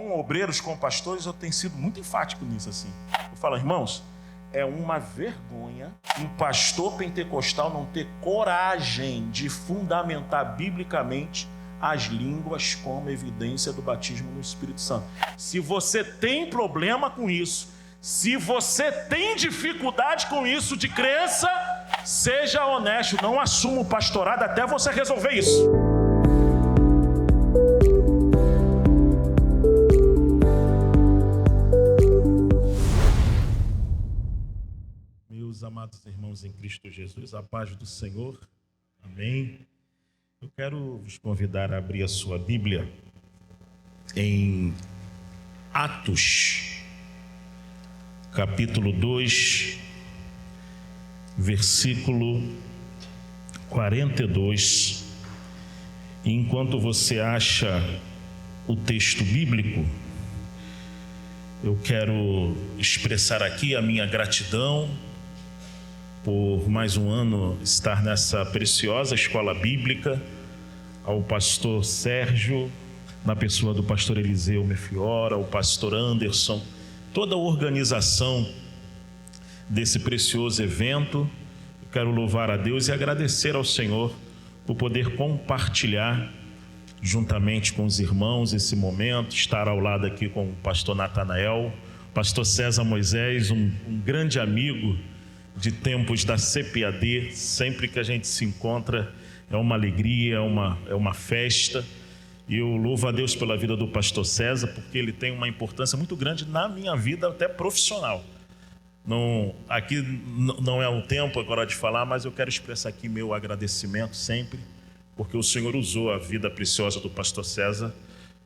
com obreiros, com pastores, eu tenho sido muito enfático nisso assim. Eu falo, irmãos, é uma vergonha um pastor pentecostal não ter coragem de fundamentar biblicamente as línguas como evidência do batismo no Espírito Santo. Se você tem problema com isso, se você tem dificuldade com isso de crença, seja honesto, não assuma o pastorado até você resolver isso. Meus amados irmãos em Cristo Jesus, a paz do Senhor, amém. Eu quero vos convidar a abrir a sua Bíblia em Atos, capítulo 2, versículo 42. E enquanto você acha o texto bíblico, eu quero expressar aqui a minha gratidão por mais um ano estar nessa preciosa escola bíblica, ao pastor Sérgio, na pessoa do pastor Eliseu Mefiora, o pastor Anderson, toda a organização desse precioso evento. Eu quero louvar a Deus e agradecer ao Senhor por poder compartilhar juntamente com os irmãos esse momento, estar ao lado aqui com o pastor Natanael, pastor César Moisés, um grande amigo de tempos da CPAD. Sempre que a gente se encontra é uma alegria, é uma festa. E eu louvo a Deus pela vida do pastor César, porque ele tem uma importância muito grande na minha vida, até profissional. Aqui não é o tempo agora de falar, mas eu quero expressar aqui meu agradecimento sempre, porque o Senhor usou a vida preciosa do pastor César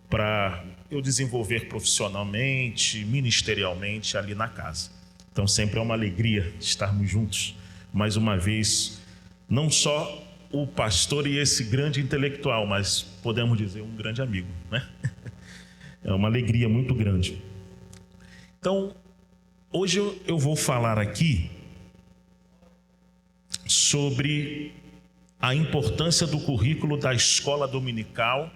para eu desenvolver profissionalmente, ministerialmente ali na casa. Então sempre é uma alegria estarmos juntos, mais uma vez, não só o pastor e esse grande intelectual, mas podemos dizer um grande amigo, né? É uma alegria muito grande. Então, hoje eu vou falar aqui sobre a importância do currículo da escola dominical,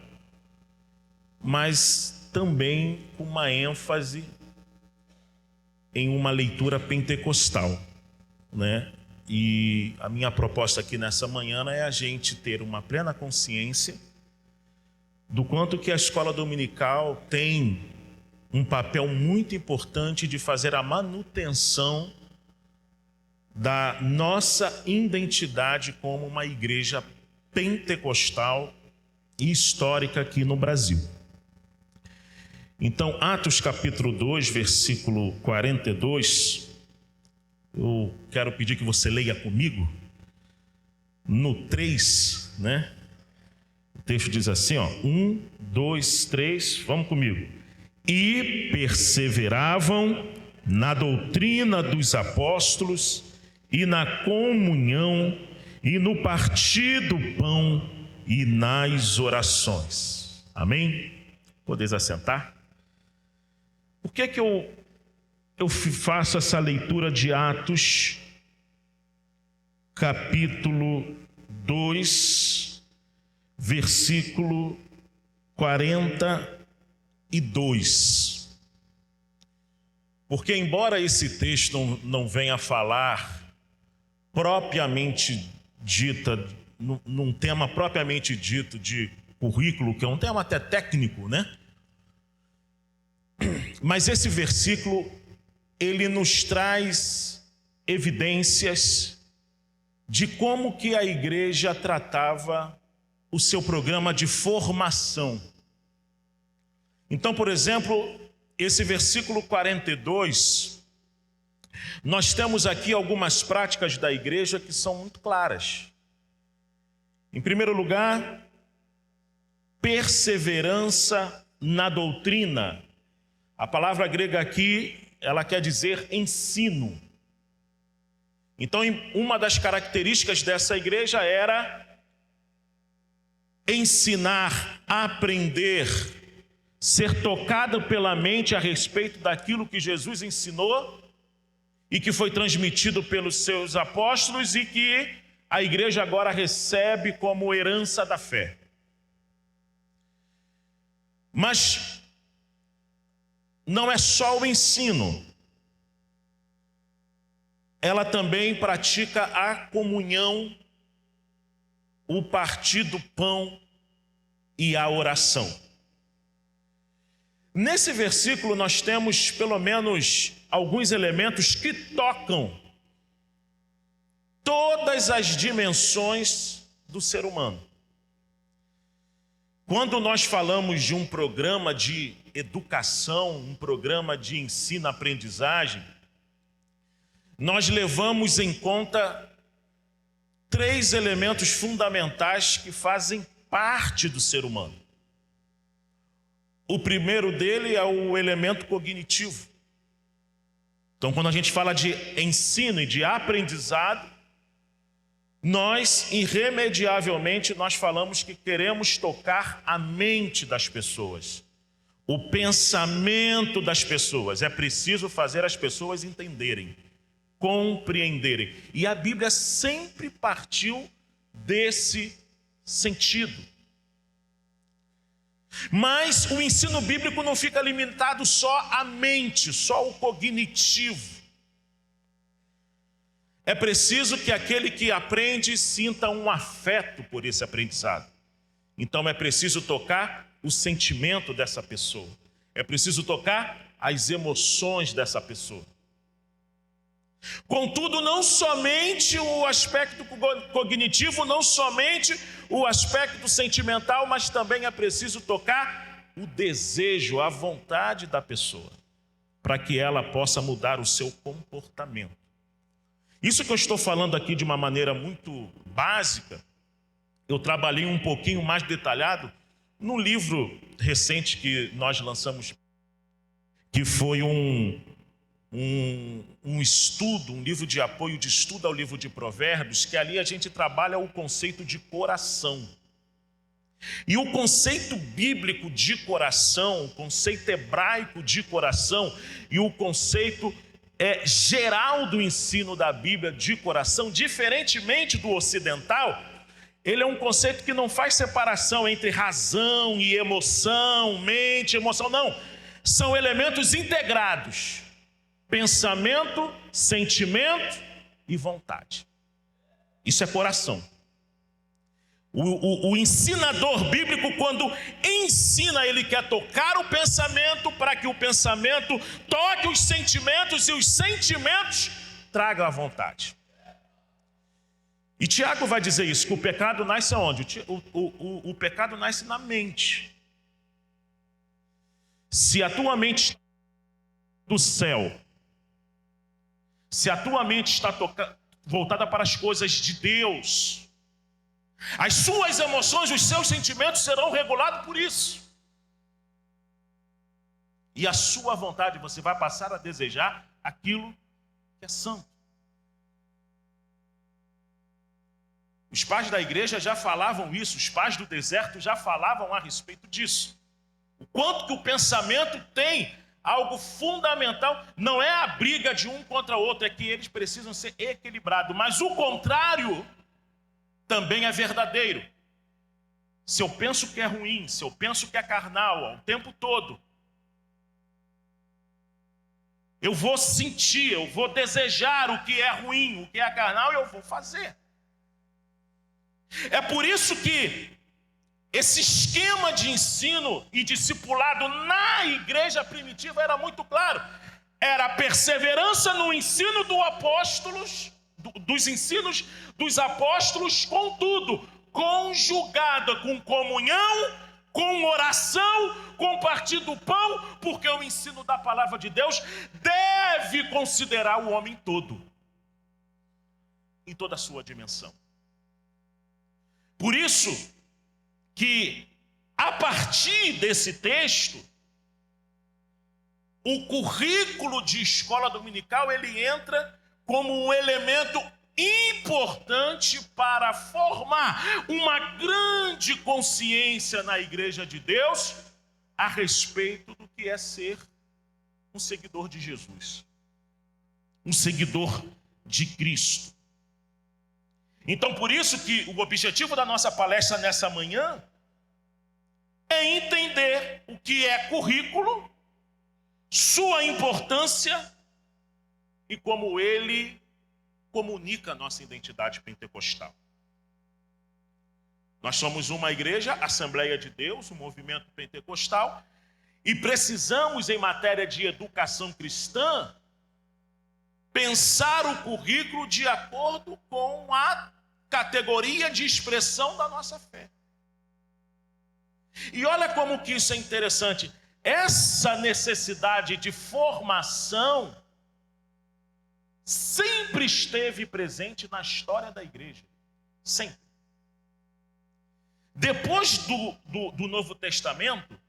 mas também com uma ênfase em uma leitura pentecostal, né? E a minha proposta aqui nessa manhã é a gente ter uma plena consciência do quanto que a escola dominical tem um papel muito importante de fazer a manutenção da nossa identidade como uma igreja pentecostal e histórica aqui no Brasil. Então, Atos capítulo 2, versículo 42, eu quero pedir que você leia comigo, no 3, né? O texto diz assim, 1, 2, 3, vamos comigo. E perseveravam na doutrina dos apóstolos e na comunhão e no partir do pão e nas orações. Amém? Podeis assentar? Por que eu faço essa leitura de Atos, capítulo 2, versículo 42? Porque embora esse texto não venha falar propriamente dita, num tema propriamente dito de currículo, que é um tema até técnico, né? Mas esse versículo, ele nos traz evidências de como que a igreja tratava o seu programa de formação. Então, por exemplo, esse versículo 42, nós temos aqui algumas práticas da igreja que são muito claras. Em primeiro lugar, perseverança na doutrina. A palavra grega aqui, ela quer dizer ensino. Então, uma das características dessa igreja era ensinar, aprender, ser tocado pela mente a respeito daquilo que Jesus ensinou e que foi transmitido pelos seus apóstolos e que a igreja agora recebe como herança da fé. Mas não é só o ensino, ela também pratica a comunhão, o partir do pão e a oração. Nesse versículo nós temos pelo menos alguns elementos que tocam todas as dimensões do ser humano. Quando nós falamos de um programa de educação, um programa de ensino-aprendizagem, nós levamos em conta 3 elementos fundamentais que fazem parte do ser humano. O primeiro dele é o elemento cognitivo. Então, quando a gente fala de ensino e de aprendizado, nós, irremediavelmente, nós falamos que queremos tocar a mente das pessoas, o pensamento das pessoas. É preciso fazer as pessoas entenderem, compreenderem. E a Bíblia sempre partiu desse sentido. Mas o ensino bíblico não fica limitado só à mente, só ao cognitivo. É preciso que aquele que aprende sinta um afeto por esse aprendizado. Então é preciso tocar o sentimento dessa pessoa. É preciso tocar as emoções dessa pessoa. Contudo, não somente o aspecto cognitivo, não somente o aspecto sentimental, mas também é preciso tocar o desejo, a vontade da pessoa, para que ela possa mudar o seu comportamento. Isso que eu estou falando aqui de uma maneira muito básica, eu trabalhei um pouquinho mais detalhado no livro recente que nós lançamos, que foi um estudo, um livro de apoio de estudo ao livro de Provérbios, que ali a gente trabalha o conceito de coração. E o conceito bíblico de coração, o conceito hebraico de coração e o conceito geral do ensino da Bíblia de coração, diferentemente do ocidental, ele é um conceito que não faz separação entre razão e emoção, mente, emoção, não. São elementos integrados. Pensamento, sentimento e vontade. Isso é coração. O ensinador bíblico, quando ensina, ele quer tocar o pensamento para que o pensamento toque os sentimentos e os sentimentos tragam a vontade. E Tiago vai dizer isso, que o pecado nasce aonde? O pecado nasce na mente. Se a tua mente está do céu, se a tua mente está voltada para as coisas de Deus, as suas emoções, os seus sentimentos serão regulados por isso. E a sua vontade, você vai passar a desejar aquilo que é santo. Os pais da igreja já falavam isso, os pais do deserto já falavam a respeito disso. O quanto que o pensamento tem algo fundamental, não é a briga de um contra o outro, é que eles precisam ser equilibrados. Mas o contrário também é verdadeiro. Se eu penso que é ruim, se eu penso que é carnal, o tempo todo, eu vou sentir, eu vou desejar o que é ruim, o que é carnal, e eu vou fazer. É por isso que esse esquema de ensino e discipulado na igreja primitiva era muito claro. Era a perseverança no ensino dos ensinos dos apóstolos, contudo, conjugada com comunhão, com oração, com partir do pão, porque o ensino da palavra de Deus deve considerar o homem todo, em toda a sua dimensão. Por isso que, a partir desse texto, o currículo de escola dominical, ele entra como um elemento importante para formar uma grande consciência na igreja de Deus a respeito do que é ser um seguidor de Jesus, um seguidor de Cristo. Então, por isso que o objetivo da nossa palestra nessa manhã é entender o que é currículo, sua importância e como ele comunica a nossa identidade pentecostal. Nós somos uma igreja, Assembleia de Deus, um movimento pentecostal, e precisamos, em matéria de educação cristã, pensar o currículo de acordo com a categoria de expressão da nossa fé. E olha como que isso é interessante. Essa necessidade de formação sempre esteve presente na história da igreja. Sempre. Depois do Novo Testamento,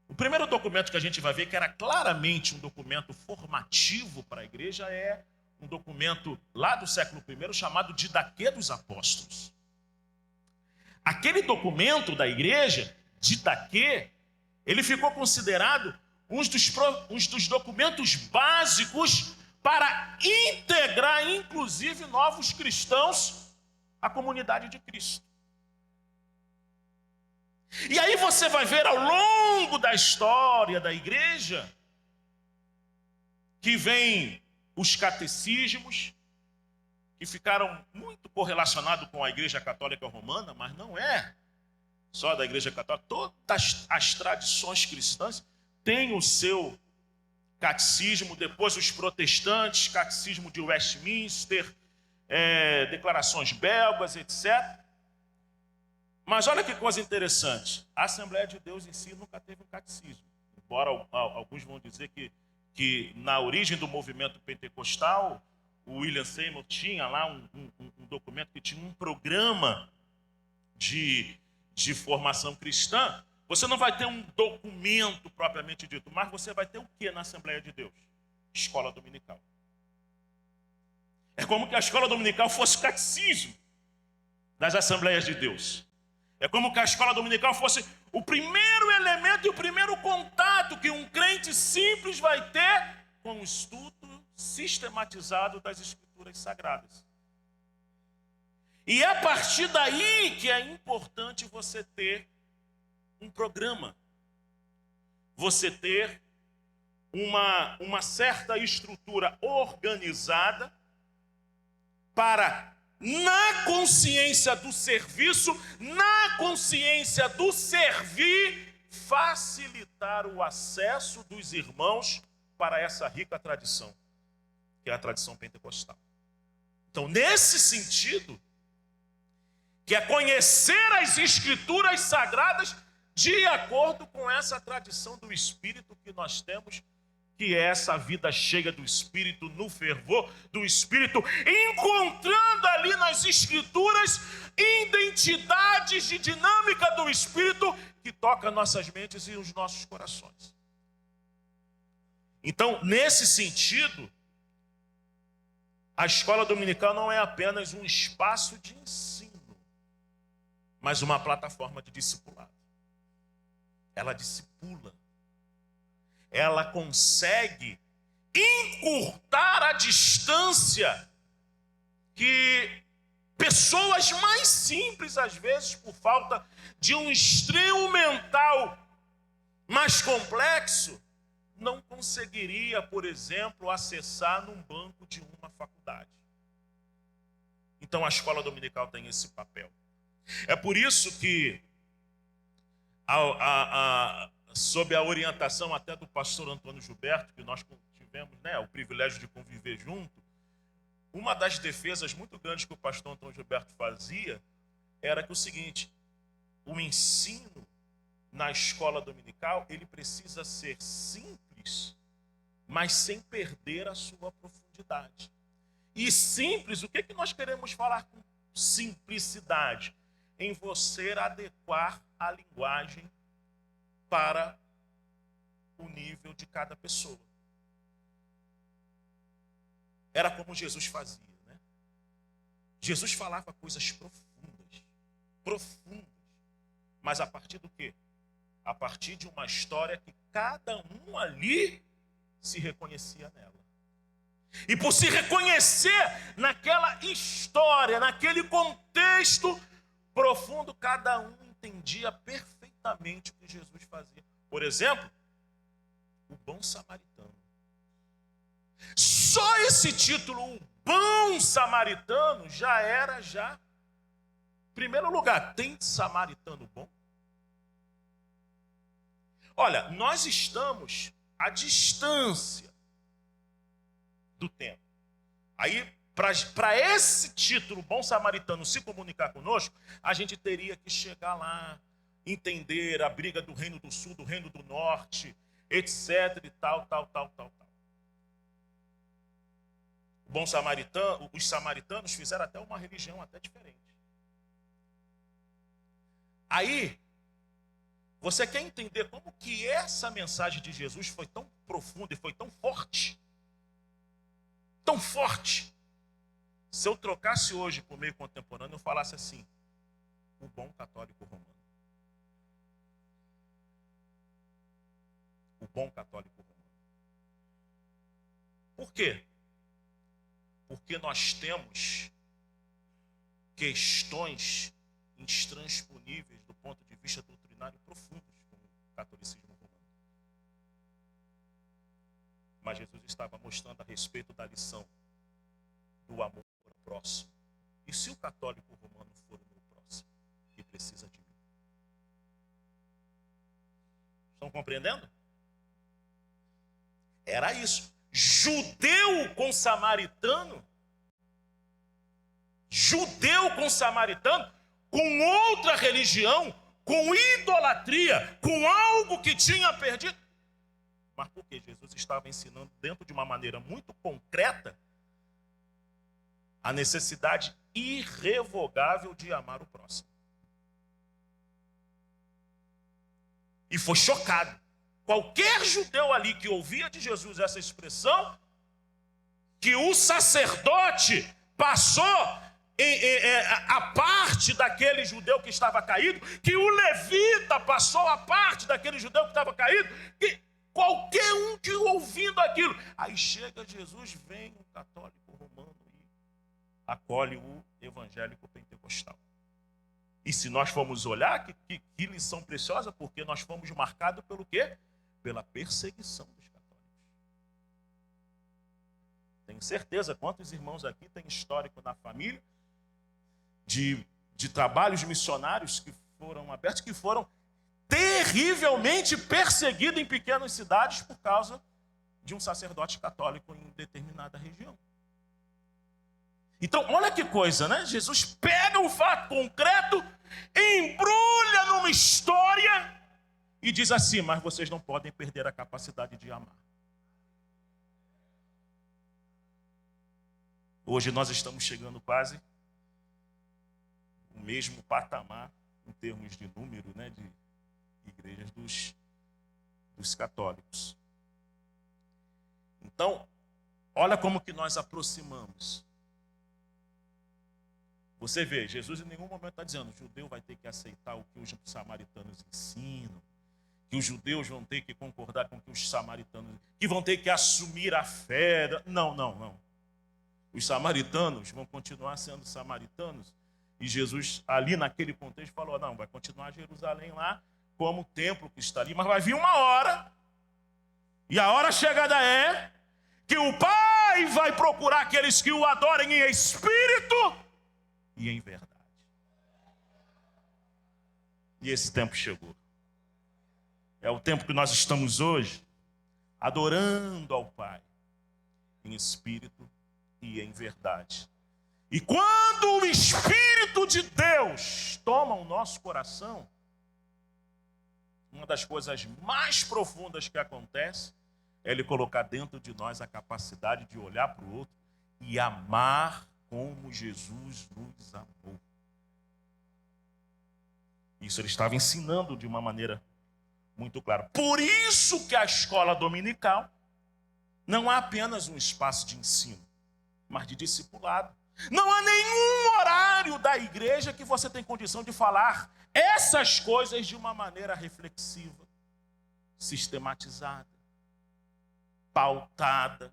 o primeiro documento que a gente vai ver, que era claramente um documento formativo para a igreja, é um documento lá do século I, chamado Didaquê dos Apóstolos. Aquele documento da igreja, Didaquê, ele ficou considerado um dos documentos básicos para integrar, inclusive, novos cristãos à comunidade de Cristo. E aí você vai ver ao longo da história da igreja que vem os catecismos, que ficaram muito correlacionados com a Igreja Católica Romana, mas não é só da Igreja Católica. Todas as tradições cristãs têm o seu catecismo, depois os protestantes, catecismo de Westminster, declarações belgas, etc. Mas olha que coisa interessante, a Assembleia de Deus em si nunca teve um catecismo. Embora alguns vão dizer que na origem do movimento pentecostal, o William Seymour tinha lá um documento que tinha um programa de formação cristã. Você não vai ter um documento propriamente dito, mas você vai ter o que na Assembleia de Deus? Escola dominical. É como que a escola dominical fosse o catecismo das Assembleias de Deus. É como que a escola dominical fosse o primeiro elemento e o primeiro contato que um crente simples vai ter com o estudo sistematizado das Escrituras Sagradas. E é a partir daí que é importante você ter um programa, você ter uma certa estrutura organizada para, na consciência do serviço, na consciência do servir, facilitar o acesso dos irmãos para essa rica tradição, que é a tradição pentecostal. Então, nesse sentido, que é conhecer as Escrituras Sagradas de acordo com essa tradição do Espírito que nós temos, que é essa vida cheia do Espírito, no fervor do Espírito, encontrando ali nas Escrituras identidades de dinâmica do Espírito que toca nossas mentes e os nossos corações. Então, nesse sentido, a escola dominical não é apenas um espaço de ensino, mas uma plataforma de discipulado. Ela discipula. Ela consegue encurtar a distância que pessoas mais simples, às vezes, por falta de um extremo mental mais complexo, não conseguiria, por exemplo, acessar num banco de uma faculdade. Então a escola dominical tem esse papel. É por isso que sob a orientação até do pastor Antônio Gilberto, que nós tivemos o privilégio de conviver junto, uma das defesas muito grandes que o pastor Antônio Gilberto fazia era que o seguinte: o ensino na escola dominical, ele precisa ser simples, mas sem perder a sua profundidade. E simples, o que nós queremos falar com simplicidade? Em você adequar a linguagem para o nível de cada pessoa. Era como Jesus fazia, né? Jesus falava coisas profundas. Mas a partir do quê? A partir de uma história que cada um ali se reconhecia nela. E por se reconhecer naquela história, naquele contexto profundo, cada um entendia perfeitamente o que Jesus fazia. Por exemplo, o bom samaritano. Só esse título, o bom samaritano, já era, em primeiro lugar, tem samaritano bom? Olha, nós estamos à distância do tempo. Aí, para esse título, bom samaritano, se comunicar conosco, a gente teria que chegar lá, entender a briga do reino do sul, do reino do norte, etc. e tal. O bom samaritano, os samaritanos fizeram até uma religião até diferente. Aí, você quer entender como que essa mensagem de Jesus foi tão profunda e foi tão forte? Tão forte. Se eu trocasse hoje por meio contemporâneo, eu falasse assim: o bom católico romano. O bom católico romano. Por quê? Porque nós temos questões intransponíveis do ponto de vista doutrinário profundos como o catolicismo romano. Mas Jesus estava mostrando a respeito da lição do amor ao próximo. E se o católico romano for o meu próximo, que precisa de mim? Estão compreendendo? Era isso. Judeu com samaritano, com outra religião, com idolatria, com algo que tinha perdido. Mas por que Jesus estava ensinando dentro de uma maneira muito concreta a necessidade irrevogável de amar o próximo? E foi chocado. Qualquer judeu ali que ouvia de Jesus essa expressão, que o sacerdote passou a parte daquele judeu que estava caído, que o levita passou a parte daquele judeu que estava caído, que qualquer um que ouvindo aquilo. Aí chega Jesus, vem um católico romano e acolhe o evangélico pentecostal. E se nós formos olhar, que lição preciosa, porque nós fomos marcados pelo quê? Pela perseguição dos católicos. Tenho certeza, quantos irmãos aqui têm histórico na família de trabalhos missionários que foram abertos, que foram terrivelmente perseguidos em pequenas cidades por causa de um sacerdote católico em determinada região. Então, olha que coisa, né? Jesus pega um fato concreto, embrulha numa história e diz assim: mas vocês não podem perder a capacidade de amar. Hoje nós estamos chegando quase o mesmo patamar em termos de número, né, de igrejas dos católicos. Então, olha como que nós aproximamos. Você vê, Jesus em nenhum momento está dizendo: o judeu vai ter que aceitar o que os samaritanos ensinam, que os judeus vão ter que concordar com o que os samaritanos, que vão ter que assumir a fé. Não. Os samaritanos vão continuar sendo samaritanos. E Jesus, ali naquele contexto, falou: não, vai continuar Jerusalém lá, como o templo que está ali, mas vai vir uma hora, e a hora chegada é que o Pai vai procurar aqueles que o adorem em espírito e em verdade. E esse tempo chegou. É o tempo que nós estamos hoje, adorando ao Pai em espírito e em verdade. E quando o Espírito de Deus toma o nosso coração, uma das coisas mais profundas que acontece é Ele colocar dentro de nós a capacidade de olhar para o outro e amar como Jesus nos amou. Isso Ele estava ensinando de uma maneira muito clara. Por isso que a escola dominical não há apenas um espaço de ensino, mas de discipulado. Não há nenhum horário da igreja que você tem condição de falar essas coisas de uma maneira reflexiva, sistematizada, pautada,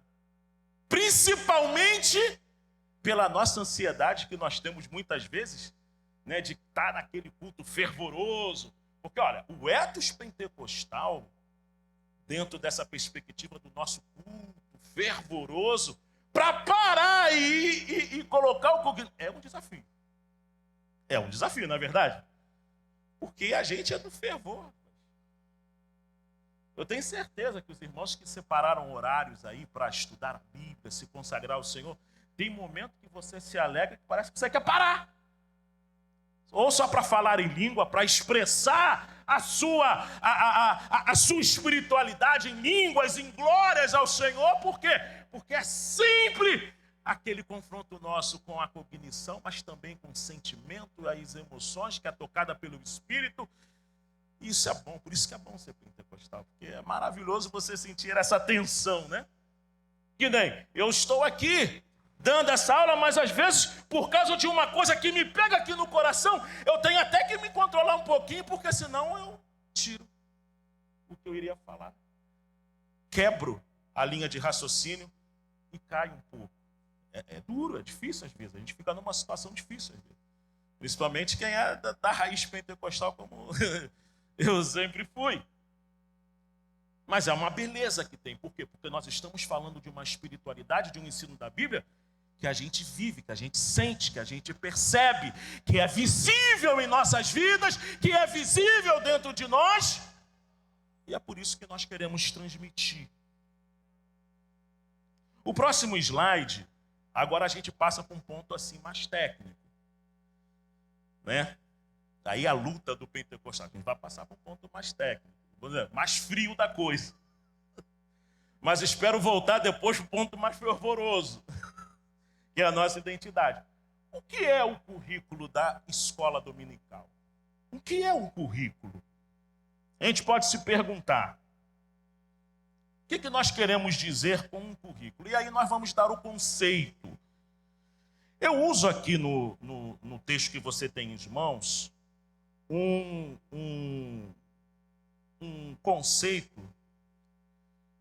principalmente pela nossa ansiedade que nós temos muitas vezes, né, de estar naquele culto fervoroso. Porque, olha, o etos pentecostal dentro dessa perspectiva do nosso culto fervoroso, para parar e colocar o cognição. É um desafio. É um desafio, não é verdade? Porque a gente é do fervor. Eu tenho certeza que os irmãos que separaram horários aí para estudar a Bíblia, se consagrar ao Senhor, tem momento que você se alegra que parece que você quer parar. Ou só para falar em língua, para expressar a sua espiritualidade em línguas, em glórias ao Senhor. Por quê? Porque é sempre aquele confronto nosso com a cognição, mas também com o sentimento, as emoções, que é tocada pelo Espírito. Isso é bom, por isso que é bom ser pentecostal, porque é maravilhoso você sentir essa tensão, né? Que nem eu estou aqui dando essa aula, mas às vezes, por causa de uma coisa que me pega aqui no coração, eu tenho até que me controlar um pouquinho, porque senão eu tiro o que eu iria falar. Quebro a linha de raciocínio e caio um pouco. É duro, é difícil às vezes, a gente fica numa situação difícil às vezes. Principalmente quem é da raiz pentecostal, como eu sempre fui. Mas é uma beleza que tem. Por quê? Porque nós estamos falando de uma espiritualidade, de um ensino da Bíblia, que a gente vive, que a gente sente, que a gente percebe, que é visível em nossas vidas, que é visível dentro de nós. E é por isso que nós queremos transmitir. O próximo slide, agora a gente passa para um ponto assim mais técnico, né? Aí a luta do pentecostal, a gente vai passar para um ponto mais técnico, mais frio da coisa. Mas espero voltar depois para o ponto mais fervoroso, que é a nossa identidade. O que é o currículo da escola dominical? O que é um currículo? A gente pode se perguntar, o que nós queremos dizer com um currículo? E aí nós vamos dar o conceito. Eu uso aqui no texto que você tem em mãos, um conceito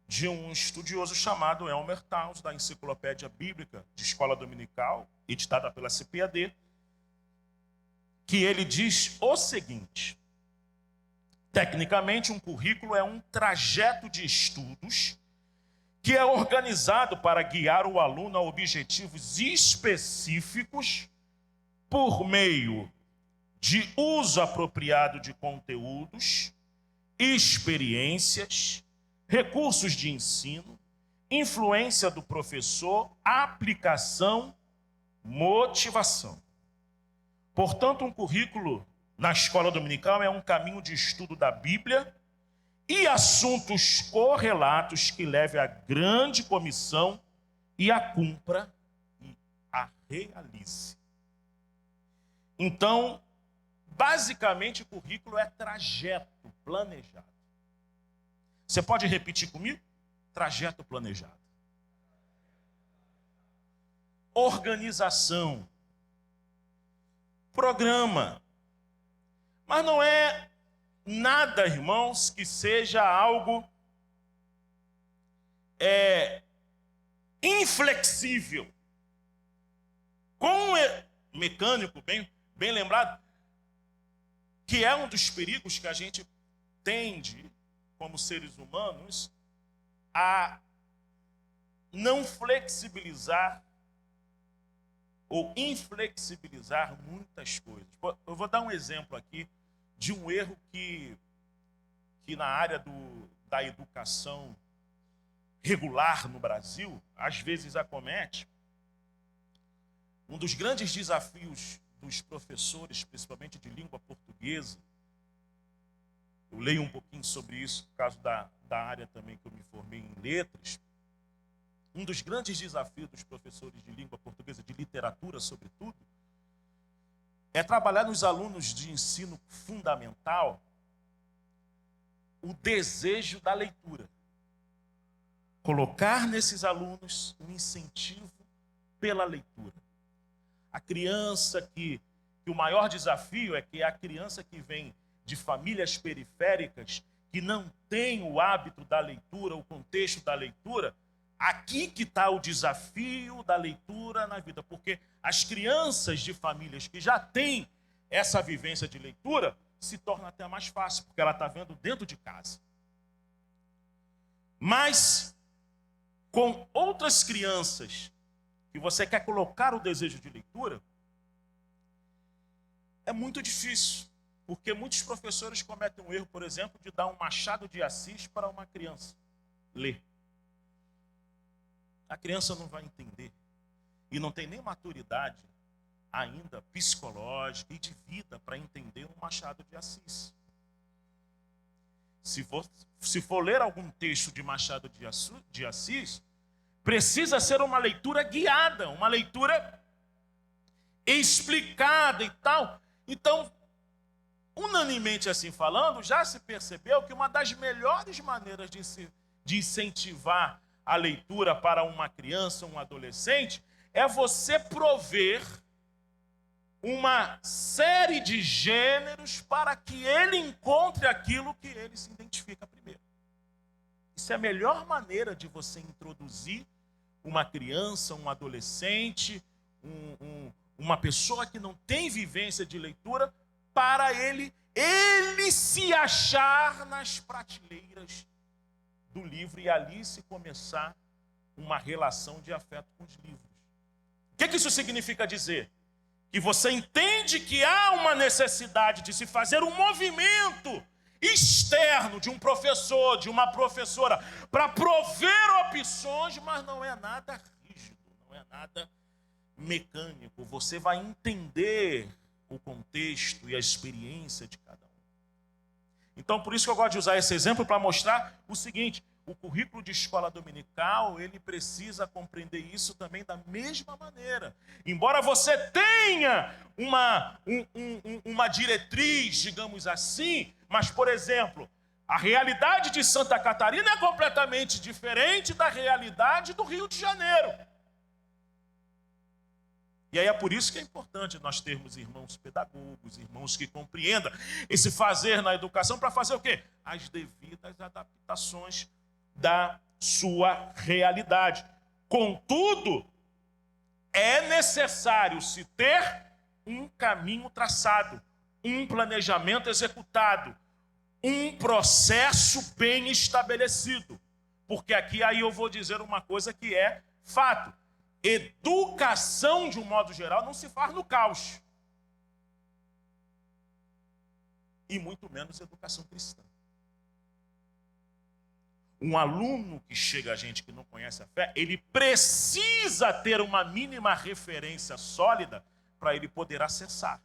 de um estudioso chamado Elmer Towns, da Enciclopédia Bíblica de Escola Dominical, editada pela CPAD, que ele diz o seguinte: tecnicamente, um currículo é um trajeto de estudos que é organizado para guiar o aluno a objetivos específicos por meio de uso apropriado de conteúdos, experiências, recursos de ensino, influência do professor, aplicação, motivação. Portanto, um currículo na escola dominical é um caminho de estudo da Bíblia e assuntos correlatos que leve à grande comissão e a cumpra e a realize. Então, basicamente, o currículo é trajeto planejado. Você pode repetir comigo? Trajeto planejado. Organização. Programa. Mas não é nada, irmãos, que seja algo inflexível. Com mecânico, bem lembrado, que é um dos perigos que a gente tende, como seres humanos, a não flexibilizar ou inflexibilizar muitas coisas. Eu vou dar um exemplo aqui de um erro que na área da educação regular no Brasil, às vezes acomete. Um dos grandes desafios dos professores, principalmente de língua portuguesa, eu leio um pouquinho sobre isso, por causa da área também que eu me formei em letras. Um dos grandes desafios dos professores de língua portuguesa, de literatura sobretudo, é trabalhar nos alunos de ensino fundamental o desejo da leitura. Colocar nesses alunos um incentivo pela leitura. A criança que o maior desafio é que a criança que vem de famílias periféricas, que não tem o hábito da leitura, o contexto da leitura, aqui que está o desafio da leitura na vida, porque as crianças de famílias que já têm essa vivência de leitura, se torna até mais fácil, porque ela está vendo dentro de casa. Mas com outras crianças que você quer colocar o desejo de leitura, é muito difícil. Porque muitos professores cometem um erro, por exemplo, de dar um Machado de Assis para uma criança ler. A criança não vai entender. E não tem nem maturidade ainda psicológica e de vida para entender um Machado de Assis. Se for ler algum texto de Machado de Assis, precisa ser uma leitura guiada, uma leitura explicada e tal. Então, unanimemente assim falando, já se percebeu que uma das melhores maneiras de incentivar a leitura para uma criança, um adolescente, é você prover uma série de gêneros para que ele encontre aquilo que ele se identifica primeiro. Isso é a melhor maneira de você introduzir uma criança, um adolescente, uma pessoa que não tem vivência de leitura, para ele se achar nas prateleiras do livro e ali se começar uma relação de afeto com os livros. O que isso significa dizer? Que você entende que há uma necessidade de se fazer um movimento externo de um professor, de uma professora, para prover opções, mas não é nada rígido, não é nada mecânico. Você vai entender o contexto e a experiência de cada um. Então, por isso que eu gosto de usar esse exemplo para mostrar o seguinte: o currículo de escola dominical, ele precisa compreender isso também da mesma maneira. Embora você tenha uma diretriz, digamos assim, mas, por exemplo, a realidade de Santa Catarina é completamente diferente da realidade do Rio de Janeiro. E aí é por isso que é importante nós termos irmãos pedagogos, irmãos que compreendam esse fazer na educação para fazer o quê? As devidas adaptações da sua realidade. Contudo, é necessário se ter um caminho traçado, um planejamento executado, um processo bem estabelecido. Porque aqui aí eu vou dizer uma coisa que é fato. Educação, de um modo geral, não se faz no caos. E muito menos educação cristã. Um aluno que chega a gente que não conhece a fé, ele precisa ter uma mínima referência sólida para ele poder acessar.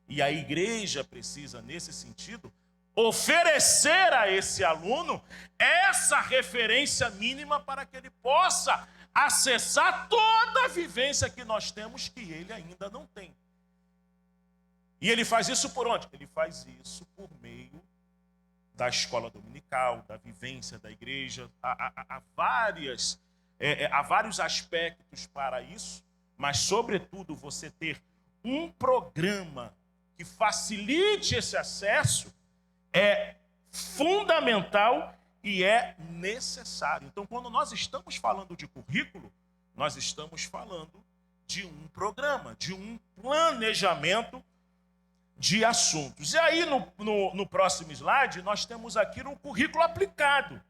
E a igreja precisa, nesse sentido, oferecer a esse aluno essa referência mínima para que ele possa acessar toda a vivência que nós temos que ele ainda não tem. E ele faz isso por onde? Ele faz isso por meio da escola dominical, da vivência da igreja. Há vários aspectos para isso, mas, sobretudo, você ter um programa que facilite esse acesso é fundamental e é necessário. Então, quando nós estamos falando de currículo, nós estamos falando de um programa, de um planejamento de assuntos. E aí, no próximo slide, nós temos aqui o currículo aplicado.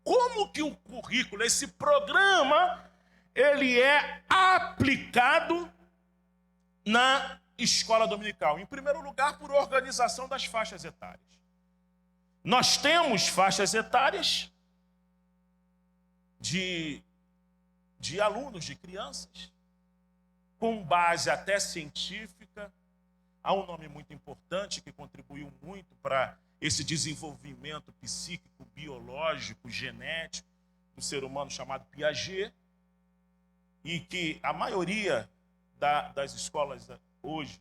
Como que o currículo, esse programa, ele é aplicado na escola dominical? Em primeiro lugar, por organização das faixas etárias. Nós temos faixas etárias de alunos, de crianças, com base até científica. Há um nome muito importante que contribuiu muito para esse desenvolvimento psíquico, biológico, genético do ser humano, chamado Piaget, e que a maioria das escolas hoje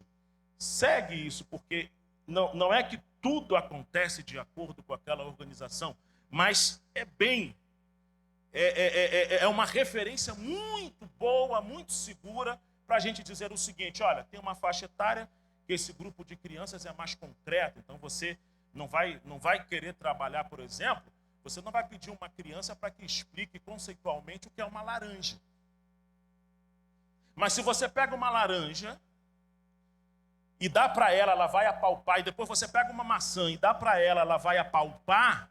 segue isso, porque não é que tudo acontece de acordo com aquela organização, mas é uma referência muito boa, muito segura, para a gente dizer o seguinte: olha, tem uma faixa etária que esse grupo de crianças é mais concreto, então você não vai querer trabalhar, por exemplo, você não vai pedir uma criança para que explique conceitualmente o que é uma laranja. Mas se você pega uma laranja e dá para ela vai apalpar, e depois você pega uma maçã e dá para ela vai apalpar,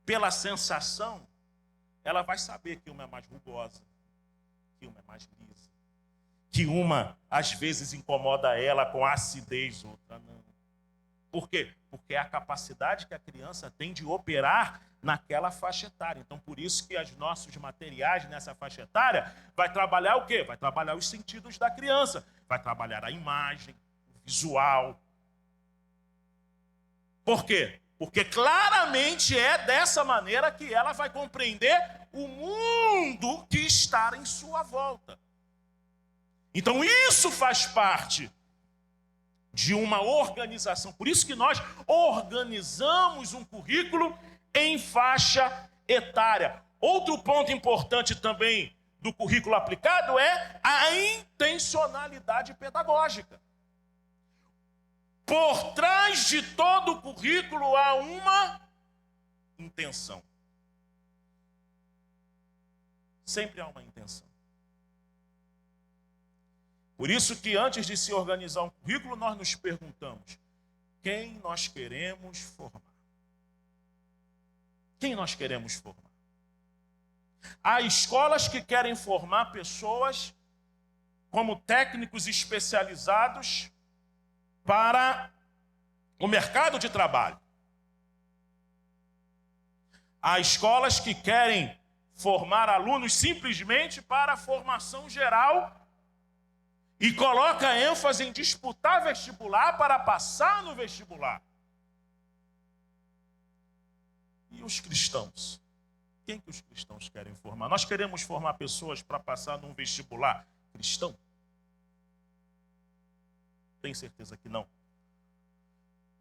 pela sensação, ela vai saber que uma é mais rugosa, que uma é mais lisa, que uma às vezes incomoda ela com acidez, outra não. Por quê? Porque é a capacidade que a criança tem de operar naquela faixa etária. Então, por isso que os nossos materiais nessa faixa etária vai trabalhar o quê? Vai trabalhar os sentidos da criança, vai trabalhar a imagem, o visual. Por quê? Porque claramente é dessa maneira que ela vai compreender o mundo que está em sua volta. Então, isso faz parte de uma organização. Por isso que nós organizamos um currículo em faixa etária. Outro ponto importante também do currículo aplicado é a intencionalidade pedagógica. Por trás de todo o currículo há uma intenção. Sempre há uma intenção. Por isso que antes de se organizar um currículo, nós nos perguntamos: quem nós queremos formar? Quem nós queremos formar? Há escolas que querem formar pessoas como técnicos especializados para o mercado de trabalho. Há escolas que querem formar alunos simplesmente para a formação geral e coloca ênfase em disputar vestibular para passar no vestibular. E os cristãos? Quem que os cristãos querem formar? Nós queremos formar pessoas para passar num vestibular cristão? Tenho certeza que não.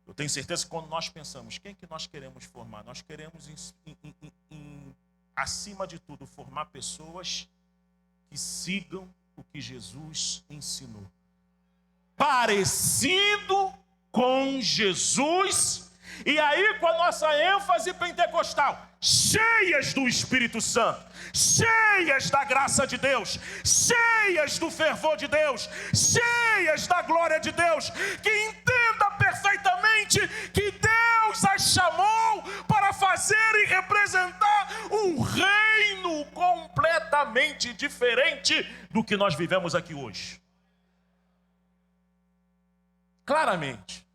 Eu tenho certeza que quando nós pensamos, quem que nós queremos formar? Nós queremos, acima de tudo, formar pessoas que sigam o que Jesus ensinou. Parecido com Jesus. E aí com a nossa ênfase pentecostal, cheias do Espírito Santo, cheias da graça de Deus, cheias do fervor de Deus, cheias da glória de Deus, que entenda perfeitamente que Deus as chamou para fazer e representar um reino completamente diferente do que nós vivemos aqui hoje. Claramente.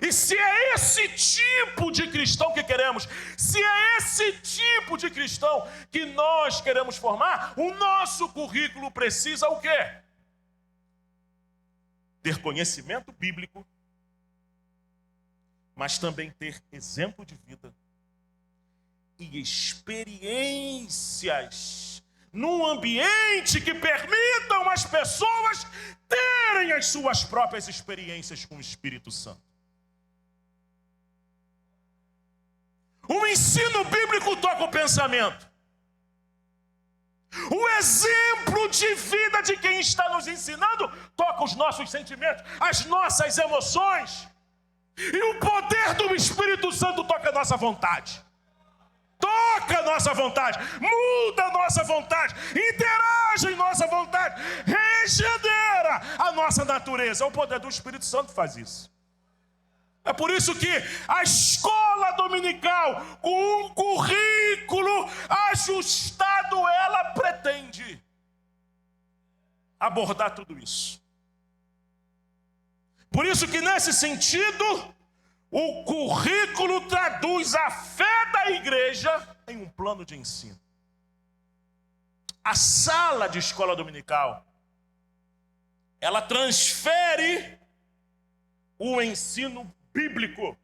E se é esse tipo de cristão que queremos, se é esse tipo de cristão que nós queremos formar, o nosso currículo precisa o quê? Ter conhecimento bíblico, mas também ter exemplo de vida e experiências num ambiente que permitam as pessoas terem as suas próprias experiências com o Espírito Santo. O ensino bíblico toca o pensamento. O exemplo de vida de quem está nos ensinando toca os nossos sentimentos, as nossas emoções. E o poder do Espírito Santo toca a nossa vontade. Toca a nossa vontade, muda a nossa vontade, interage em nossa vontade, regenera a nossa natureza. O poder do Espírito Santo faz isso. É por isso que a escola dominical, com um currículo ajustado, ela pretende abordar tudo isso. Por isso que, nesse sentido, o currículo traduz a fé da igreja em um plano de ensino. A sala de escola dominical, ela transfere o ensino bíblico.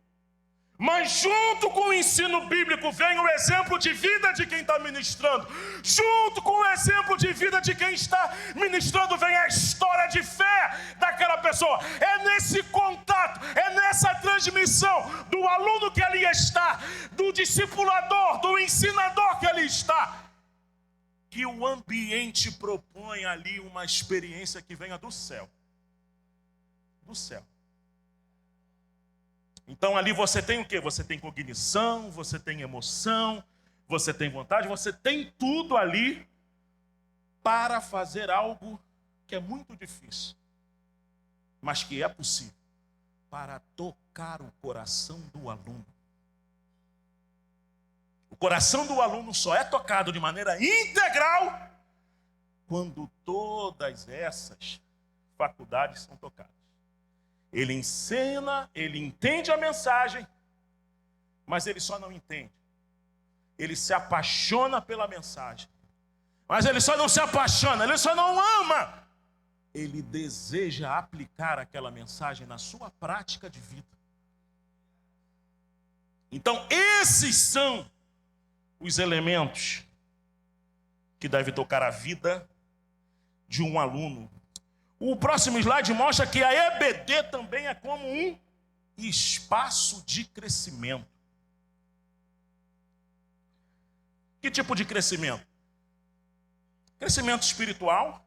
Mas junto com o ensino bíblico vem o exemplo de vida de quem está ministrando. Junto com o exemplo de vida de quem está ministrando vem a história de fé daquela pessoa. É nesse contato, é nessa transmissão do aluno que ali está, do discipulador, do ensinador que ali está, que o ambiente propõe ali uma experiência que venha do céu. Do céu. Então ali você tem o quê? Você tem cognição, você tem emoção, você tem vontade, você tem tudo ali para fazer algo que é muito difícil, mas que é possível, para tocar o coração do aluno. coração do aluno só é tocado de maneira integral quando todas essas faculdades são tocadas. Ele ensina, ele entende a mensagem, mas ele só não entende. Ele se apaixona pela mensagem. Mas ele só não se apaixona, ele só não ama. Ele deseja aplicar aquela mensagem na sua prática de vida. Então, esses são os elementos que devem tocar a vida de um aluno. O próximo slide mostra que a EBD também é como um espaço de crescimento. Que tipo de crescimento? Crescimento espiritual,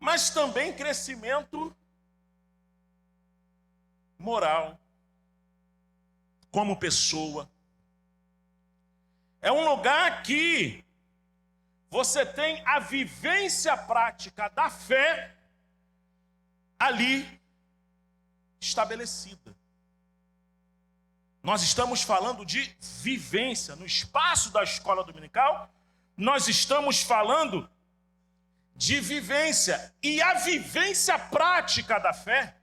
mas também crescimento moral, como pessoa. É um lugar que você tem a vivência prática da fé ali estabelecida. Nós estamos falando de vivência. No espaço da escola dominical, nós estamos falando de vivência. E a vivência prática da fé,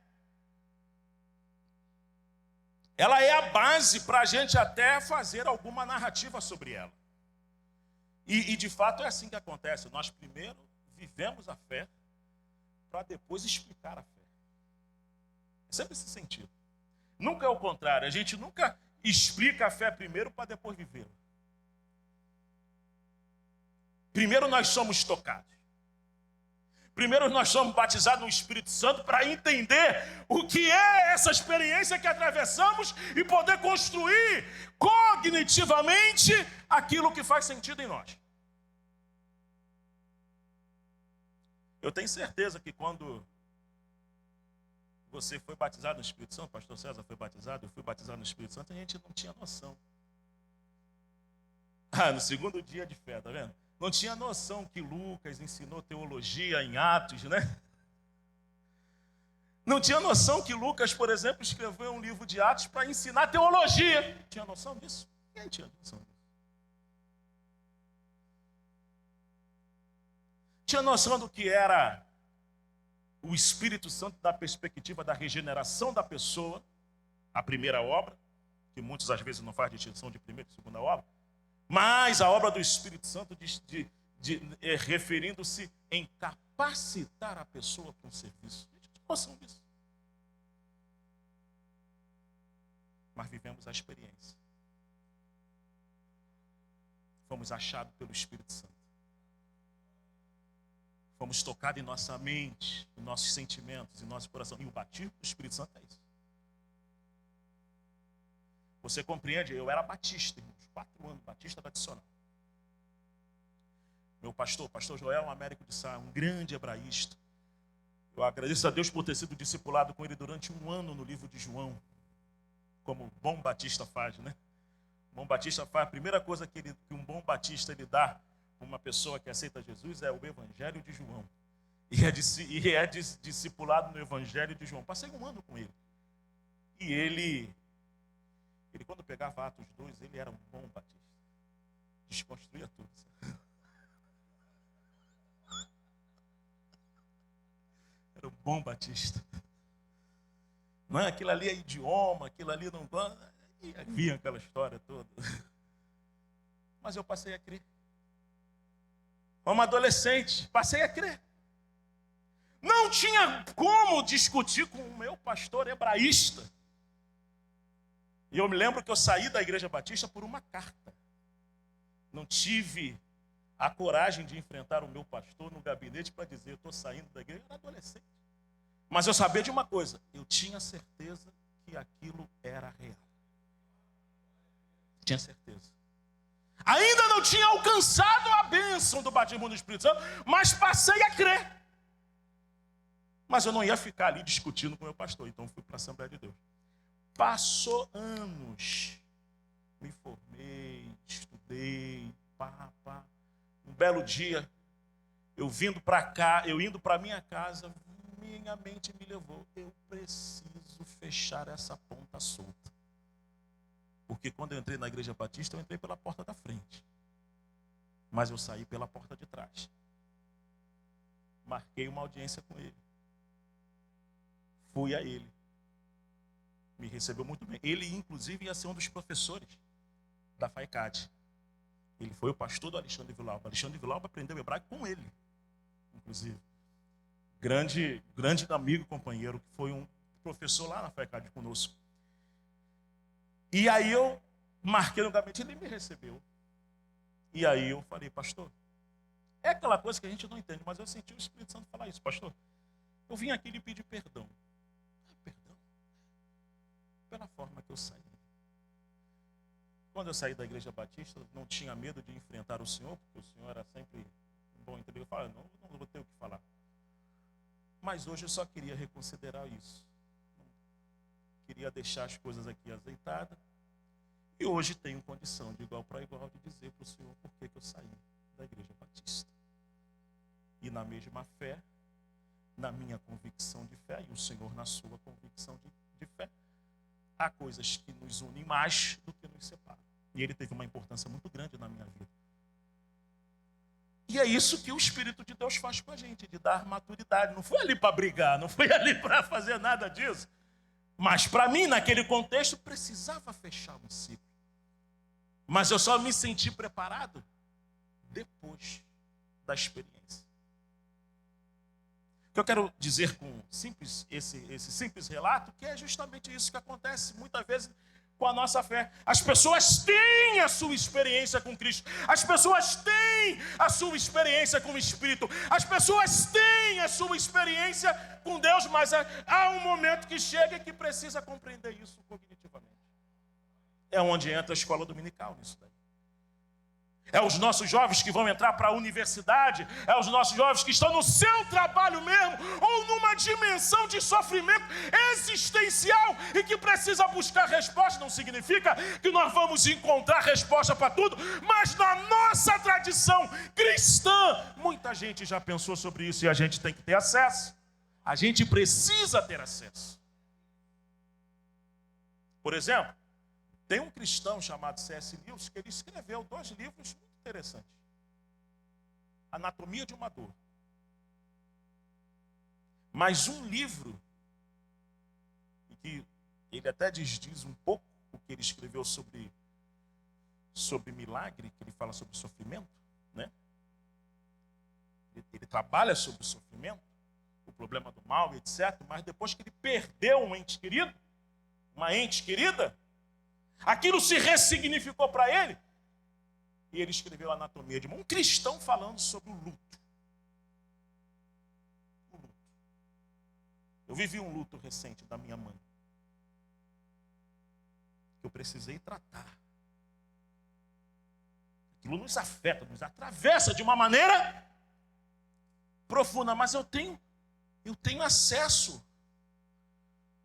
ela é a base para a gente até fazer alguma narrativa sobre ela. E de fato é assim que acontece. Nós primeiro vivemos a fé para depois explicar a fé. É sempre esse sentido. Nunca é o contrário. A gente nunca explica a fé primeiro para depois vivê-la. Primeiro nós somos tocados. Primeiro nós somos batizados no Espírito Santo para entender o que é essa experiência que atravessamos e poder construir cognitivamente aquilo que faz sentido em nós. Eu tenho certeza que quando você foi batizado no Espírito Santo, pastor César foi batizado, eu fui batizado no Espírito Santo, a gente não tinha noção. No segundo dia de fé, tá vendo? Não tinha noção que Lucas ensinou teologia em Atos, né? Não tinha noção que Lucas, por exemplo, escreveu um livro de Atos para ensinar teologia. Tinha noção disso? Ninguém tinha noção disso. Tinha noção do que era o Espírito Santo da perspectiva da regeneração da pessoa, a primeira obra, que muitos às vezes não faz distinção de primeira e segunda obra, mas a obra do Espírito Santo referindo-se em capacitar a pessoa para um serviço. A gente tem noção disso. Mas vivemos a experiência. Fomos achados pelo Espírito Santo. Fomos tocados em nossa mente, em nossos sentimentos, em nosso coração. E o batismo do Espírito Santo é isso. Você compreende? Eu era batista, irmãos, 4 anos, batista tradicional. Meu pastor, pastor Joel, um Américo de Sá, um grande hebraísta. Eu agradeço a Deus por ter sido discipulado com ele durante 1 ano no livro de João, como bom batista faz, né? O bom batista faz, a primeira coisa que um bom batista ele dá para uma pessoa que aceita Jesus é o Evangelho de João. E é discipulado no Evangelho de João. Passei 1 ano com ele. E ele quando pegava Atos 2, ele era um bom batista. Desconstruía tudo. Era um bom batista. Não é? Aquilo ali é idioma, aquilo ali não... E havia aquela história toda. Mas eu passei a crer. Como adolescente, passei a crer. Não tinha como discutir com o meu pastor hebraísta. E eu me lembro que eu saí da Igreja Batista por uma carta. Não tive a coragem de enfrentar o meu pastor no gabinete para dizer, eu estou saindo da igreja. Eu era adolescente. Mas eu sabia de uma coisa, eu tinha certeza que aquilo era real. Tinha certeza. Ainda não tinha alcançado a bênção do batismo do Espírito Santo, mas passei a crer. Mas eu não ia ficar ali discutindo com o meu pastor, então fui para a Assembleia de Deus. Passou anos, me formei, estudei, Um belo dia, eu indo para minha casa, minha mente me levou. Eu preciso fechar essa ponta solta. Porque quando eu entrei na Igreja Batista, eu entrei pela porta da frente. Mas eu saí pela porta de trás. Marquei uma audiência com ele. Fui a ele. Me recebeu muito bem. Ele, inclusive, ia ser um dos professores da FAICAD. Ele foi o pastor do Alexandre Villalba. Alexandre Villalba aprendeu hebraico com ele, inclusive. Grande amigo, companheiro, que foi um professor lá na FAICAD conosco. E aí eu marquei no gabinete, ele me recebeu. E aí eu falei, pastor, é aquela coisa que a gente não entende, mas eu senti o Espírito Santo falar isso, pastor. Eu vim aqui lhe pedir perdão. Perdão? Pela forma que eu saí. Quando eu saí da Igreja Batista, não tinha medo de enfrentar o Senhor, porque o Senhor era sempre um bom entendedor. Eu falei, não vou ter o que falar. Mas hoje eu só queria reconsiderar isso. Queria deixar as coisas aqui azeitadas. E hoje tenho condição, de igual para igual, de dizer para o Senhor por que eu saí da Igreja Batista. E na mesma fé, na minha convicção de fé, e o Senhor na sua convicção de fé, há coisas que nos unem mais do que nos separam. E ele teve uma importância muito grande na minha vida. E é isso que o Espírito de Deus faz com a gente, de dar maturidade. Não foi ali para brigar, não foi ali para fazer nada disso. Mas para mim, naquele contexto, precisava fechar um ciclo. Mas eu só me senti preparado depois da experiência. O que eu quero dizer com esse simples relato, que é justamente isso que acontece muitas vezes com a nossa fé. As pessoas têm a sua experiência com Cristo. As pessoas têm a sua experiência com o Espírito. As pessoas têm a sua experiência com Deus, mas há um momento que chega e que precisa compreender isso cognitivamente. É onde entra a escola dominical nisso daí. É os nossos jovens que vão entrar para a universidade, é os nossos jovens que estão no seu trabalho mesmo, ou numa dimensão de sofrimento existencial e que precisa buscar resposta. Não significa que nós vamos encontrar resposta para tudo, mas na nossa tradição cristã, muita gente já pensou sobre isso e a gente tem que ter acesso. A gente precisa ter acesso. Por exemplo, tem um cristão chamado C.S. Lewis que ele escreveu 2 livros muito interessantes. Anatomia de uma Dor. Mas um livro, que ele até diz um pouco o que ele escreveu sobre milagre, que ele fala sobre sofrimento, né? Ele trabalha sobre o sofrimento, o problema do mal, etc. Mas depois que ele perdeu um ente querido, uma ente querida, aquilo se ressignificou para ele. E ele escreveu a Anatomia de um cristão falando sobre o luto. O luto. Eu vivi um luto recente da minha mãe, que eu precisei tratar. Aquilo nos afeta, nos atravessa de uma maneira profunda. Mas eu tenho acesso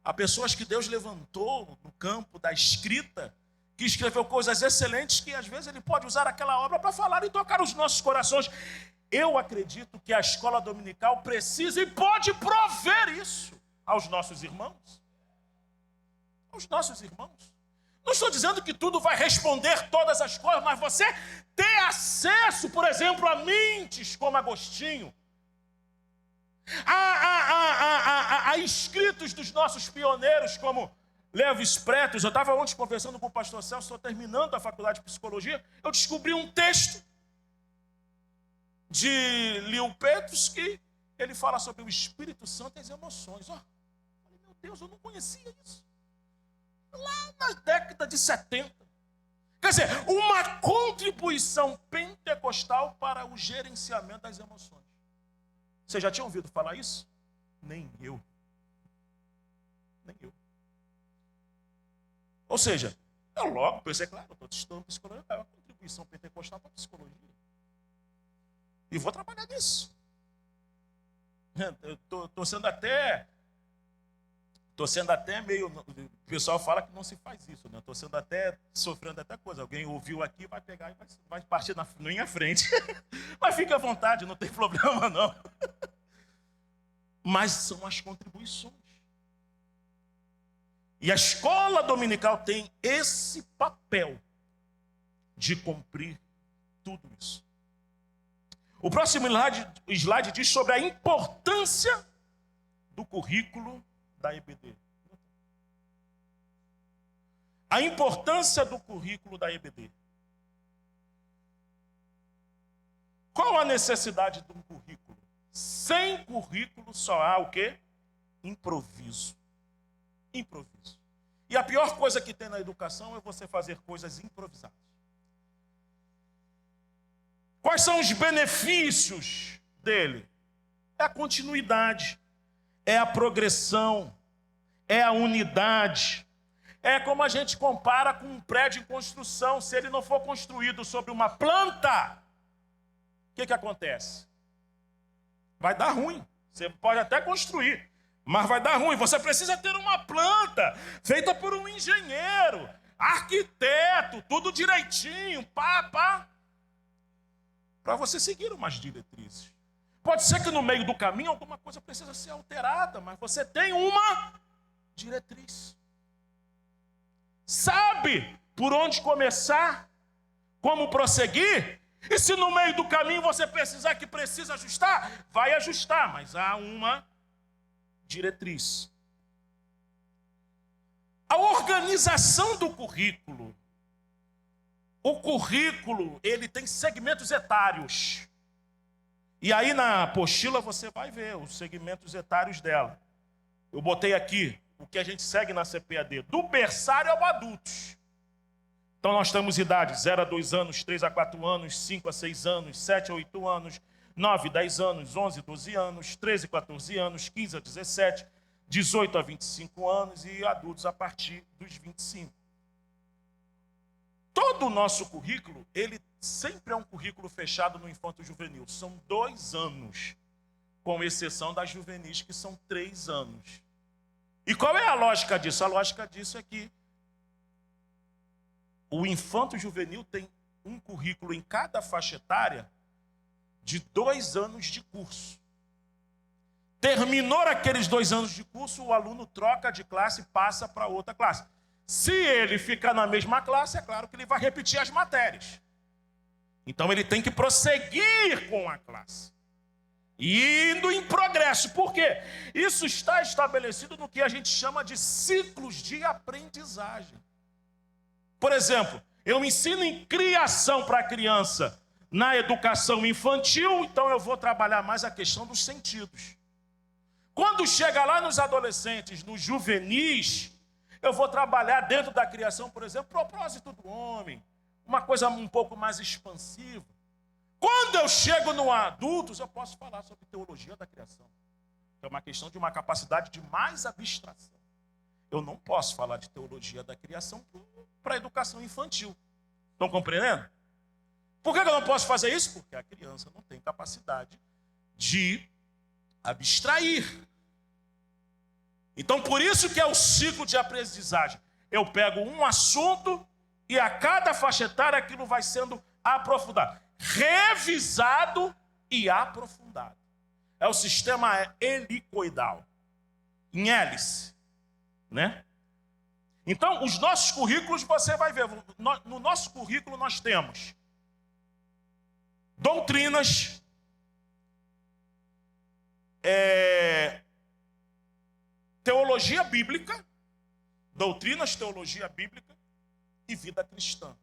a pessoas que Deus levantou no campo da escrita, que escreveu coisas excelentes, que às vezes ele pode usar aquela obra para falar e tocar os nossos corações. Eu acredito que a escola dominical precisa e pode prover isso aos nossos irmãos. Aos nossos irmãos. Não estou dizendo que tudo vai responder todas as coisas, mas você ter acesso, por exemplo, a mentes como Agostinho, a escritos dos nossos pioneiros como Lévis Pretos. Eu estava ontem conversando com o pastor Celso, estou terminando a faculdade de psicologia, eu descobri um texto de Leon Petros que ele fala sobre o Espírito Santo e as emoções. Falei, meu Deus, eu não conhecia isso. Lá na década de 70. Quer dizer, uma contribuição pentecostal para o gerenciamento das emoções. Você já tinha ouvido falar isso? Nem eu. Nem eu. Ou seja, eu logo pensei, claro, eu estou estudando psicologia, é uma contribuição pentecostal para a psicologia. E vou trabalhar nisso. Eu estou sendo até meio... O pessoal fala que não se faz isso, né? Estou sendo até, sofrendo até coisa. Alguém ouviu aqui, vai pegar e vai partir na minha frente. Mas fica à vontade, não tem problema não. Mas são as contribuições. E a escola dominical tem esse papel de cumprir tudo isso. O próximo slide diz sobre a importância do currículo da EBD. A importância do currículo da EBD. Qual a necessidade de um currículo? Sem currículo só há o quê? Improviso. Improviso. E a pior coisa que tem na educação é você fazer coisas improvisadas. Quais são os benefícios dele? É a continuidade, é a progressão, é a unidade. É como a gente compara com um prédio em construção. Se ele não for construído sobre uma planta, o que acontece? Vai dar ruim. Você pode até construir, mas vai dar ruim. Você precisa ter uma planta feita por um engenheiro, arquiteto, tudo direitinho, para você seguir umas diretrizes. Pode ser que no meio do caminho alguma coisa precisa ser alterada, mas você tem uma diretriz. Sabe por onde começar, como prosseguir, e se no meio do caminho você precisar que precisa ajustar, vai ajustar, mas há uma diretriz. A organização do currículo. O currículo, ele tem segmentos etários. E aí na apostila você vai ver os segmentos etários dela. Eu botei aqui o que a gente segue na CPAD, do berçário ao adultos. Então nós temos idades 0 a 2 anos, 3 a 4 anos, 5 a 6 anos, 7 a 8 anos, 9 a 10 anos, 11 a 12 anos, 13 a 14 anos, 15 a 17, 18 a 25 anos e adultos a partir dos 25. Todo o nosso currículo, ele sempre é um currículo fechado no infanto-juvenil. São 2 anos, com exceção das juvenis, que são 3 anos. E qual é a lógica disso? A lógica disso é que o infanto-juvenil tem um currículo em cada faixa etária de 2 anos de curso. Terminou aqueles 2 anos de curso, o aluno troca de classe e passa para outra classe. Se ele ficar na mesma classe, é claro que ele vai repetir as matérias. Então ele tem que prosseguir com a classe. Indo em progresso. Por quê? Isso está estabelecido no que a gente chama de ciclos de aprendizagem. Por exemplo, eu ensino em criação para a criança na educação infantil, então eu vou trabalhar mais a questão dos sentidos. Quando chega lá nos adolescentes, nos juvenis, eu vou trabalhar dentro da criação, por exemplo, propósito do homem, uma coisa um pouco mais expansiva. Quando eu chego no adultos, eu posso falar sobre teologia da criação. É uma questão de uma capacidade de mais abstração. Eu não posso falar de teologia da criação para a educação infantil. Estão compreendendo? Por que eu não posso fazer isso? Porque a criança não tem capacidade de abstrair. Então, por isso que é o ciclo de aprendizagem. Eu pego um assunto e a cada faixa etária aquilo vai sendo aprofundado, revisado e aprofundado. É o sistema helicoidal, em hélice, né? Então, os nossos currículos, você vai ver, no nosso currículo nós temos doutrinas, teologia bíblica, doutrinas, teologia bíblica e vida cristã.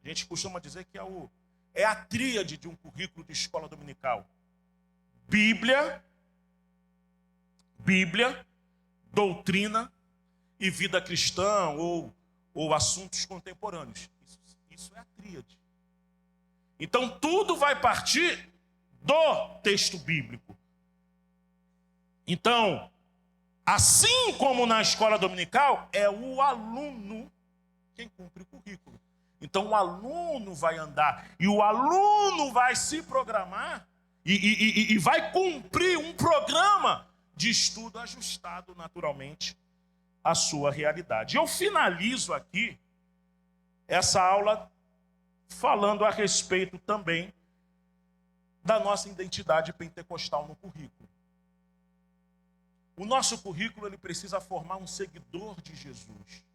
A gente costuma dizer que é a tríade de um currículo de escola dominical. Bíblia, doutrina e vida cristã ou assuntos contemporâneos. Isso é a tríade. Então tudo vai partir do texto bíblico. Então, assim como na escola dominical, é o aluno quem cumpre o currículo. Então o aluno vai andar e o aluno vai se programar e vai cumprir um programa de estudo ajustado naturalmente à sua realidade. Eu finalizo aqui essa aula falando a respeito também da nossa identidade pentecostal no currículo. O nosso currículo ele precisa formar um seguidor de Jesus.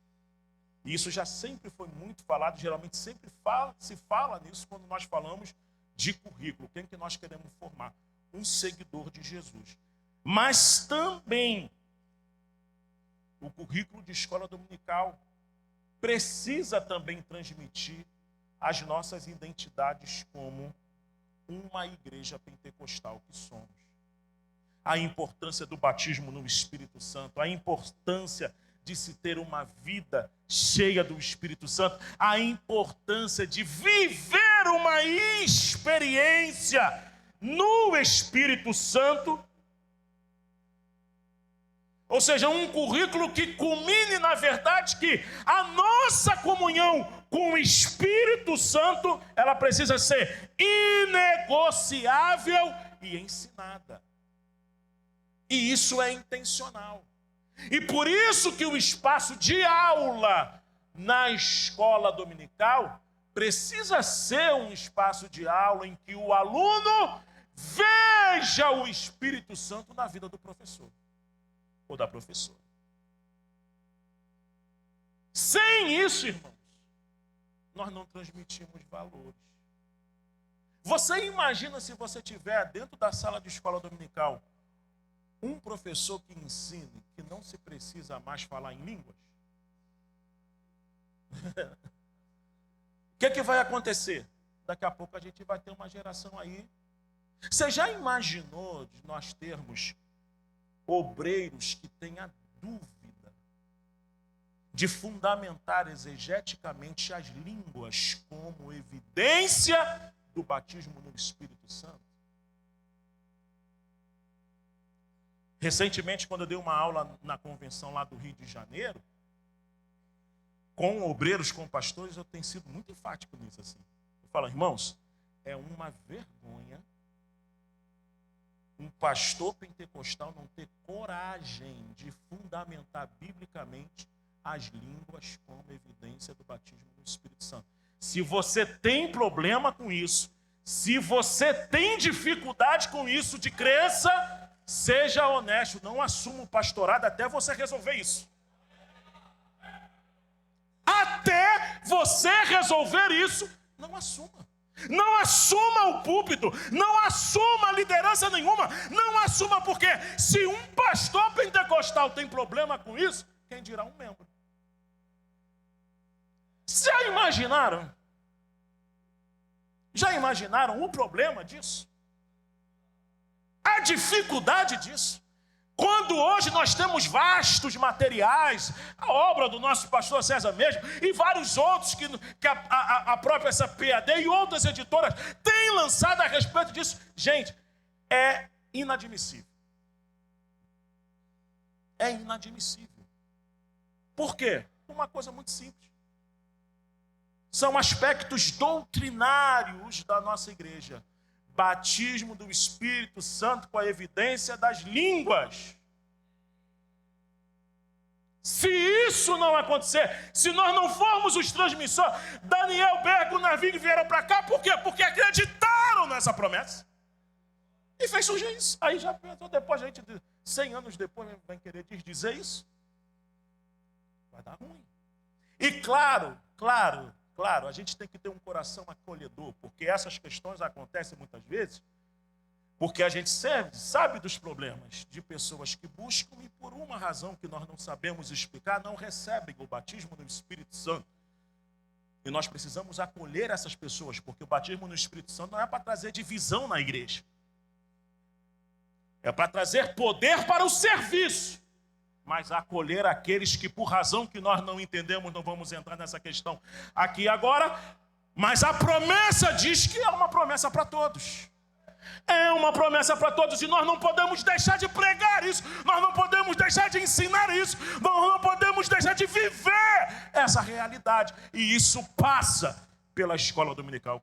E isso já sempre foi muito falado, geralmente se fala nisso quando nós falamos de currículo. Quem que nós queremos formar? Um seguidor de Jesus. Mas também o currículo de escola dominical precisa também transmitir as nossas identidades como uma igreja pentecostal que somos. A importância do batismo no Espírito Santo, a importância de se ter uma vida cheia do Espírito Santo, a importância de viver uma experiência no Espírito Santo, ou seja, um currículo que culmine na verdade que a nossa comunhão com o Espírito Santo, ela precisa ser inegociável e ensinada. E isso é intencional. E por isso que o espaço de aula na escola dominical precisa ser um espaço de aula em que o aluno veja o Espírito Santo na vida do professor ou da professora. Sem isso, irmãos, nós não transmitimos valores. Você imagina se você tiver dentro da sala de escola dominical um professor que ensine que não se precisa mais falar em línguas? O que vai acontecer? Daqui a pouco a gente vai ter uma geração aí. Você já imaginou de nós termos obreiros que têm a dúvida de fundamentar exegeticamente as línguas como evidência do batismo no Espírito Santo? Recentemente, quando eu dei uma aula na convenção lá do Rio de Janeiro, com obreiros, com pastores, eu tenho sido muito enfático nisso assim. Eu falo, irmãos, é uma vergonha um pastor pentecostal não ter coragem de fundamentar biblicamente as línguas como evidência do batismo no Espírito Santo. Se você tem problema com isso, se você tem dificuldade com isso de crença, seja honesto, não assuma o pastorado até você resolver isso. Até você resolver isso, não assuma. Não assuma o púlpito, não assuma liderança nenhuma, não assuma, porque se um pastor pentecostal tem problema com isso, quem dirá um membro? Já imaginaram? Já imaginaram o problema disso? A dificuldade disso? Quando hoje nós temos vastos materiais, a obra do nosso pastor César mesmo, e vários outros que a própria essa PAD e outras editoras têm lançado a respeito disso. Gente, é inadmissível. É inadmissível. Por quê? Uma coisa muito simples. São aspectos doutrinários da nossa igreja. Batismo do Espírito Santo com a evidência das línguas. Se isso não acontecer, se nós não formos os transmissores, Daniel, Bergo, Navinho vieram para cá, por quê? Porque acreditaram nessa promessa. E fez surgir isso. Aí já pensou, depois a gente, 100 anos depois, vai querer dizer isso? Vai dar ruim. E claro, a gente tem que ter um coração acolhedor, porque essas questões acontecem muitas vezes, porque a gente sabe dos problemas de pessoas que buscam e por uma razão que nós não sabemos explicar, não recebem o batismo no Espírito Santo. E nós precisamos acolher essas pessoas, porque o batismo no Espírito Santo não é para trazer divisão na igreja. É para trazer poder para o serviço. Mas acolher aqueles que, por razão que nós não entendemos, não vamos entrar nessa questão aqui agora, mas a promessa diz que é uma promessa para todos. É uma promessa para todos e nós não podemos deixar de pregar isso, nós não podemos deixar de ensinar isso, nós não podemos deixar de viver essa realidade. E isso passa pela escola dominical.